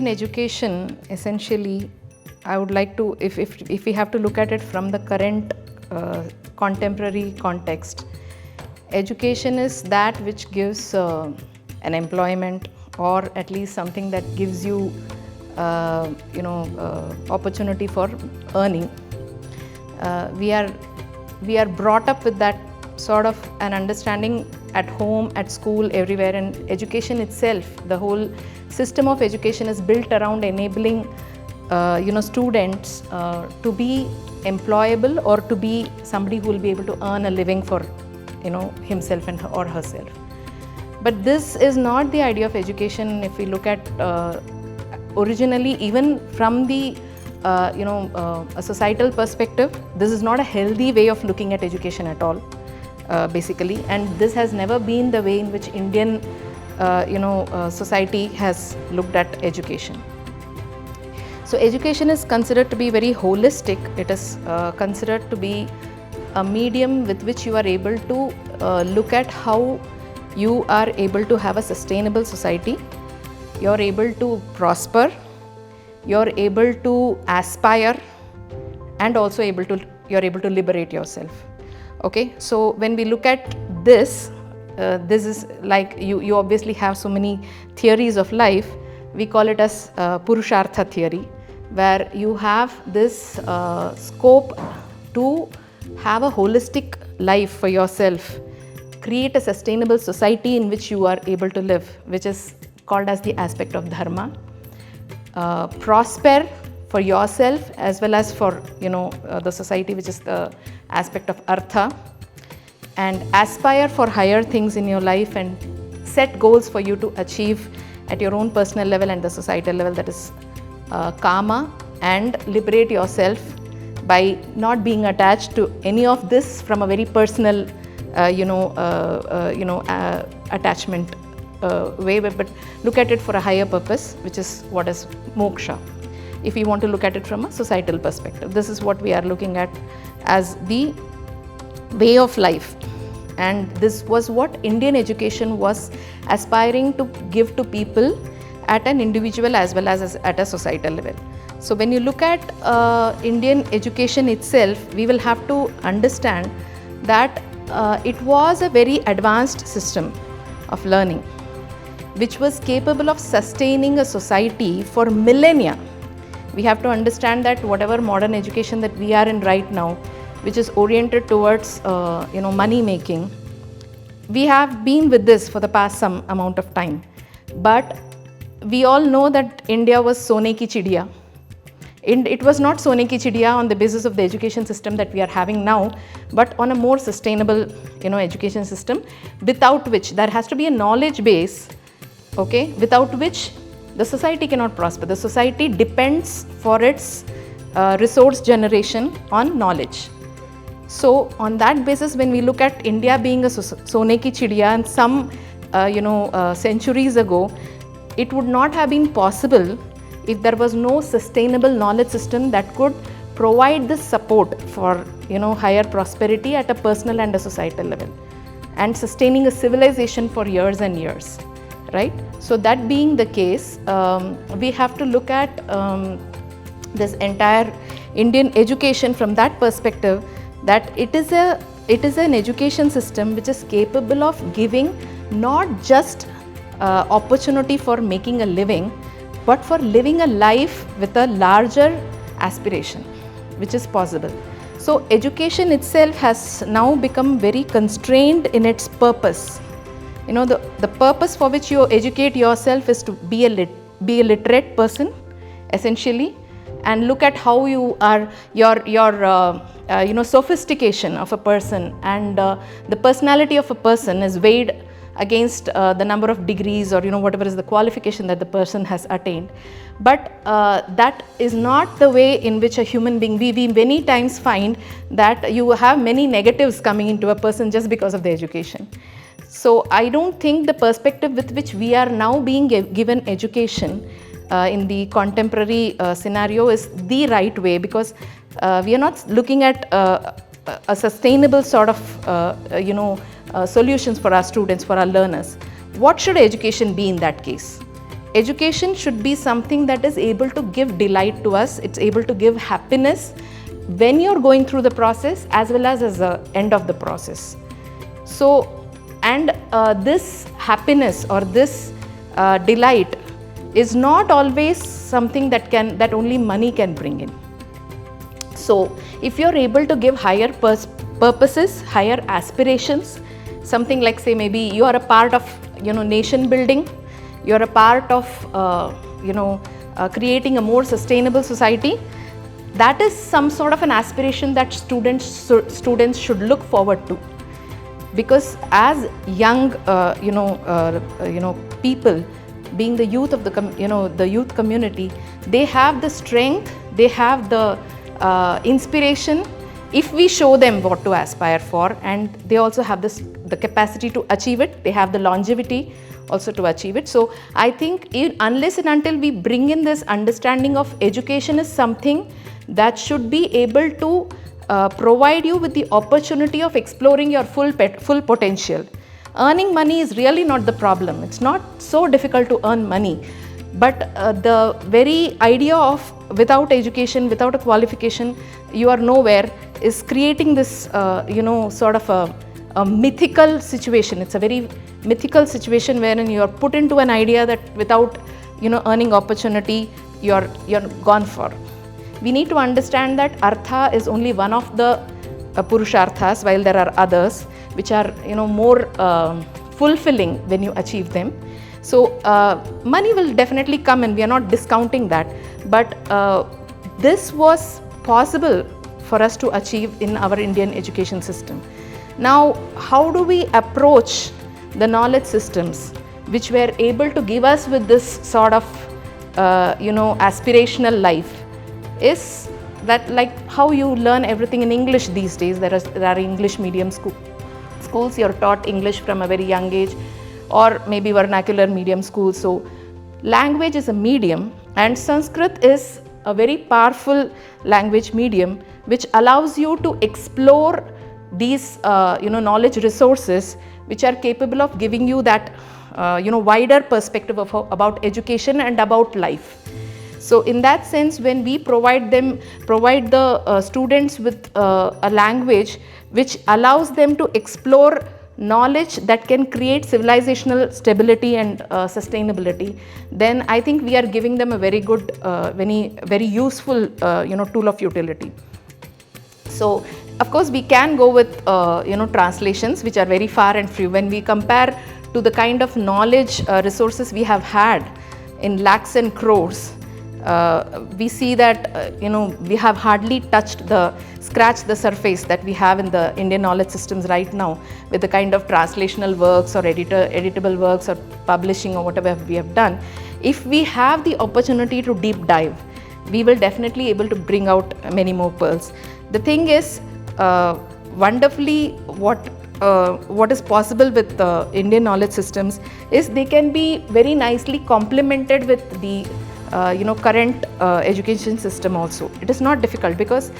Indian education, essentially, I would like to, if we have to look at it from the current contemporary context, education is that which gives an employment, or at least something that gives you, opportunity for earning. We are brought up with that sort of an understanding at home, at school, everywhere, and education itself, the whole system of education is built around enabling students to be employable, or to be somebody who will be able to earn a living for himself and or herself. But this is not the idea of education. If we look at originally, even from the a societal perspective, this is not a healthy way of looking at education at all, basically, and this has never been the way in which Indian society has looked at education. So education is considered to be very holistic. It is considered to be a medium with which you are able to look at how you are able to have a sustainable society, you are able to prosper, you are able to aspire, and also you are able to liberate yourself. Okay, so when we look at this, this is like you obviously have so many theories of life. We call it as Purushartha theory, where you have this scope to have a holistic life for yourself, create a sustainable society in which you are able to live, which is called as the aspect of dharma, prosper for yourself as well as for the society, which is the aspect of artha, and aspire for higher things in your life and set goals for you to achieve at your own personal level and the societal level, that is kama, and liberate yourself by not being attached to any of this from a very personal attachment way, but look at it for a higher purpose, which is what is moksha. If we want to look at it from a societal perspective, this is what we are looking at as the way of life. And this was what Indian education was aspiring to give to people at an individual as well as at a societal level. So when you look at Indian education itself, we will have to understand that it was a very advanced system of learning, which was capable of sustaining a society for millennia. We have to understand that whatever modern education that we are in right now, which is oriented towards money making, we have been with this for the past some amount of time. But we all know that India was Sone ki chidiya. It was not Sone ki chidiya on the basis of the education system that we are having now, but on a more sustainable education system, without which there has to be a knowledge base, okay, without which the society cannot prosper. The society depends for its resource generation on knowledge. So on that basis, when we look at India being a Sone ki chidiya, and some centuries ago, it would not have been possible if there was no sustainable knowledge system that could provide this support for higher prosperity at a personal and a societal level, and sustaining a civilization for years and years, right? So that being the case, we have to look at this entire Indian education from that perspective, that it is an education system which is capable of giving not just opportunity for making a living, but for living a life with a larger aspiration, which is possible. So education itself has now become very constrained in its purpose. The purpose for which you educate yourself is to be a literate person, essentially, and look at how you are, your sophistication of a person and the personality of a person is weighed against the number of degrees or whatever is the qualification that the person has attained. But that is not the way in which a human being, we many times find that you have many negatives coming into a person just because of the education. So I don't think the perspective with which we are now being given education in the contemporary scenario is the right way, because we are not looking at a sustainable sort of solutions for our students, for our learners. What should education be in that case? education should be something that is able to give delight to us. It's able to give happiness when you're going through the process as well as the end of the process. So, and this happiness or this delight is not always something that only money can bring in. So, if you're able to give higher purposes, higher aspirations, something like, say, maybe you are a part of, nation building, you're a part of, creating a more sustainable society, that is some sort of an aspiration that students should look forward to. Because as young, people, being the youth of the youth community, they have the strength, they have the inspiration if we show them what to aspire for, and they also have the capacity to achieve it. They have the longevity also to achieve it. So I think unless and until we bring in this understanding of education is something that should be able to provide you with the opportunity of exploring your full potential. Earning money is really not the problem. It's not so difficult to earn money. But the very idea of without education, without a qualification, you are nowhere is creating this, sort of a mythical situation. It's a very mythical situation wherein you are put into an idea that without, earning opportunity, you're gone for. We need to understand that artha is only one of the purusharthas, while there are others which are, more fulfilling when you achieve them. So money will definitely come in, we are not discounting that, but this was possible for us to achieve in our Indian education system. Now, how do we approach the knowledge systems which were able to give us with this sort of, aspirational life? Is that like how you learn everything in English these days? There are English medium schools, you're taught English from a very young age, or maybe vernacular medium schools. So language is a medium, and Sanskrit is a very powerful language medium which allows you to explore these knowledge resources which are capable of giving you that wider perspective about education and about life. So in that sense, when we provide the students with a language which allows them to explore knowledge that can create civilizational stability and sustainability, then I think we are giving them a very good, very useful tool of utility. So of course we can go with translations which are very far and few. When we compare to the kind of knowledge resources we have had in lakhs and crores, we see that we have hardly scratched the surface that we have in the Indian knowledge systems right now, with the kind of translational works or editable works or publishing or whatever we have done. If we have the opportunity to deep dive, we will definitely able to bring out many more pearls. The thing is, wonderfully what is possible with Indian knowledge systems is they can be very nicely complemented with the current education system also. It is not difficult because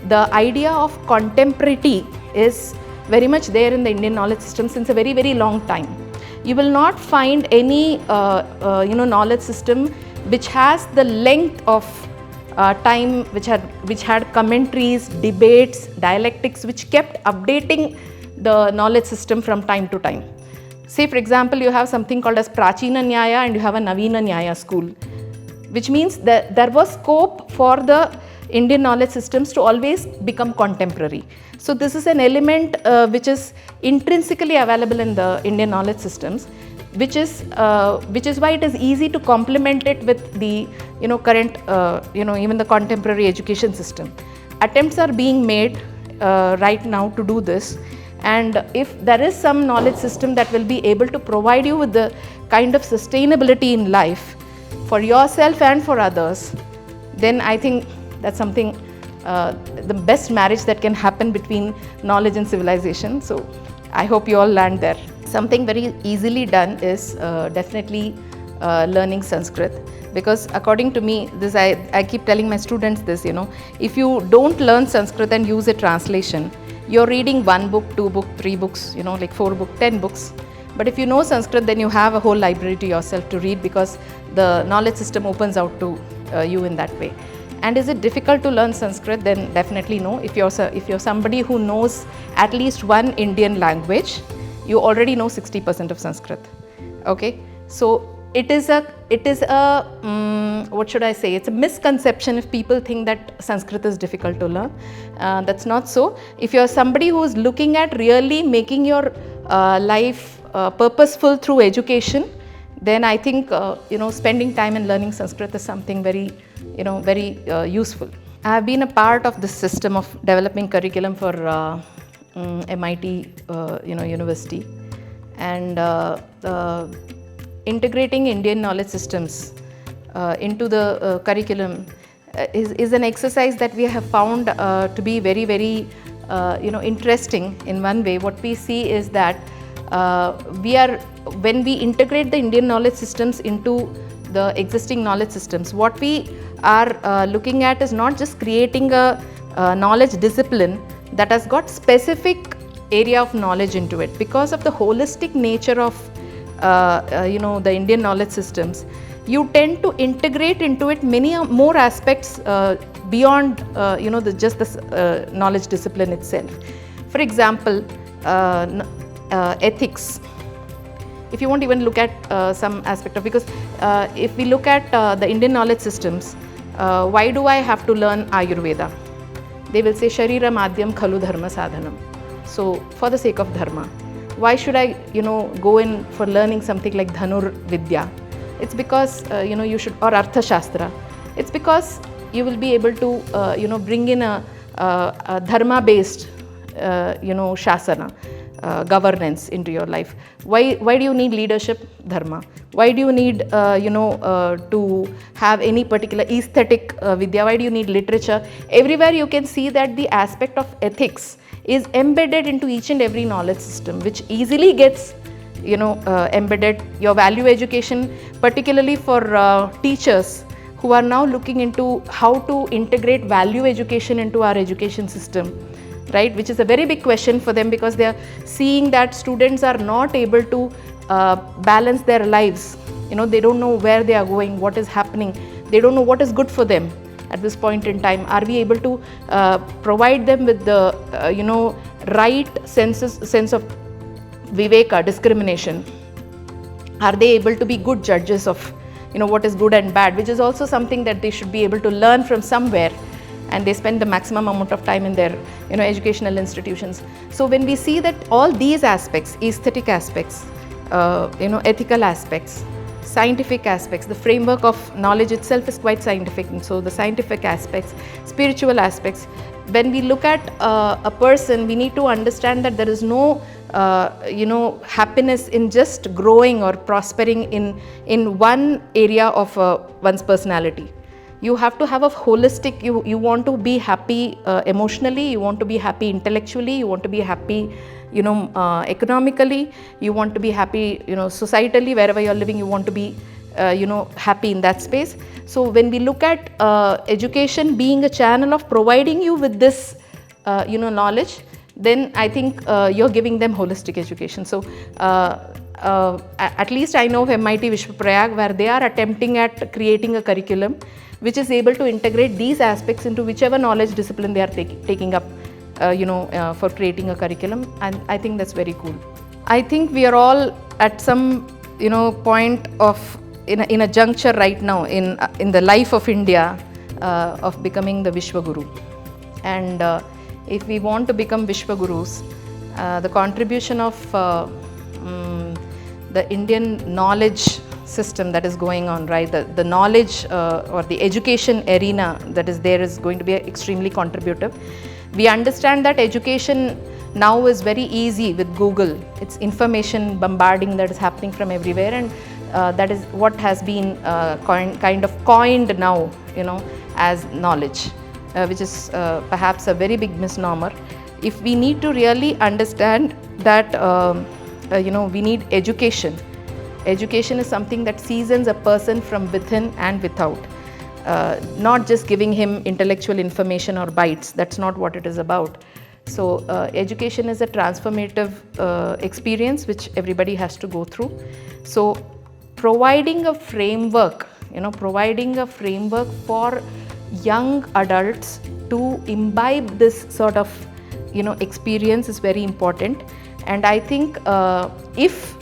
the idea of contemporarity is very much there in the Indian knowledge system since a very, very long time. You will not find any knowledge system which has the length of time which had commentaries, debates, dialectics which kept updating the knowledge system from time to time. Say for example, you have something called as Prachina Nyaya and you have a Navina Nyaya school, which means that there was scope for the Indian knowledge systems to always become contemporary. So this is an element which is intrinsically available in the Indian knowledge systems, which is why it is easy to complement it with the current even the contemporary education system. Attempts are being made right now to do this, and if there is some knowledge system that will be able to provide you with the kind of sustainability in life for yourself and for others, then I think that's something, the best marriage that can happen between knowledge and civilization. So I hope you all land there. Something very easily done is definitely learning Sanskrit, because according to me, this I keep telling my students this, if you don't learn Sanskrit and use a translation, you're reading one book, two books, three books, like 4 books, 10 books, But if you know Sanskrit, then you have a whole library to yourself to read, because the knowledge system opens out to you in that way. And is it difficult to learn Sanskrit? Then definitely no. If you're somebody who knows at least one Indian language, you already know 60% of Sanskrit. Okay, so it is a what should I say? It's a misconception if people think that Sanskrit is difficult to learn. That's not so. If you're somebody who is looking at really making your life purposeful through education, then I think spending time in learning Sanskrit is something very useful. I have been a part of this system of developing curriculum for MIT University, and integrating Indian knowledge systems into the curriculum is an exercise that we have found to be very, very interesting in one way. What we see is that when we integrate the Indian knowledge systems into the existing knowledge systems, what we are looking at is not just creating a knowledge discipline that has got specific area of knowledge into it. Because of the holistic nature of the Indian knowledge systems, you tend to integrate into it many more aspects beyond just the knowledge discipline itself. For example, ethics. If you want to even look at some aspect of, because if we look at the Indian knowledge systems, why do I have to learn Ayurveda? They will say Sharira Madhyam Khalu Dharma Sadhanam. So for the sake of dharma, why should I go in for learning something like Dhanur Vidya? It's because you should, or Artha Shastra. It's because you will be able to bring in a dharma based shasana, governance into your life. Why do you need leadership? Dharma. Why do you need to have any particular aesthetic vidya? Why do you need literature? Everywhere you can see that the aspect of ethics is embedded into each and every knowledge system, which easily gets embedded. Your value education, particularly for teachers who are now looking into how to integrate value education into our education system, right, which is a very big question for them, because they are seeing that students are not able to balance their lives. They don't know where they are going, what is happening, they don't know what is good for them at this point in time. Are we able to provide them with the right sense of viveka, discrimination? Are they able to be good judges of what is good and bad, which is also something that they should be able to learn from somewhere, and they spend the maximum amount of time in their educational institutions. So when we see that all these aspects, aesthetic aspects, ethical aspects, scientific aspects, the framework of knowledge itself is quite scientific, and so the scientific aspects, spiritual aspects, when we look at a person, we need to understand that there is no happiness in just growing or prospering in one area of one's personality. You have to have a holistic, you want to be happy emotionally, you want to be happy intellectually, you want to be happy economically, you want to be happy societally, wherever you're living, you want to be happy in that space. So when we look at education being a channel of providing you with this knowledge, then I think you're giving them holistic education. So at least I know of MIT Vishwaprayag, where they are attempting at creating a curriculum which is able to integrate these aspects into whichever knowledge discipline they are taking up for creating a curriculum, and I think that's very cool. I think we are all at some point of in a juncture right now in the life of India of becoming the Vishwa Guru, and if we want to become Vishwa Gurus, the contribution of the Indian knowledge system that is going on, right, the knowledge or the education arena that is there is going to be extremely contributive. We understand that education now is very easy with Google. It's information bombarding that is happening from everywhere, and that is what has been kind of coined now as knowledge, which is perhaps a very big misnomer. If we need to really understand that we need education. Education is something that seasons a person from within and without. Not just giving him intellectual information or bytes. That's not what it is about. So education is a transformative experience which everybody has to go through. So providing a framework, providing a framework for young adults to imbibe this sort of, experience is very important. And I think if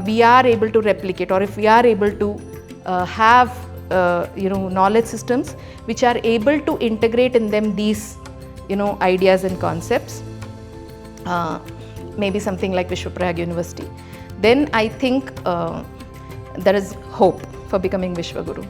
we are able to replicate, or if we are able to have knowledge systems which are able to integrate in them these ideas and concepts, maybe something like Vishwa University, then I think there is hope for becoming Vishwa Guru.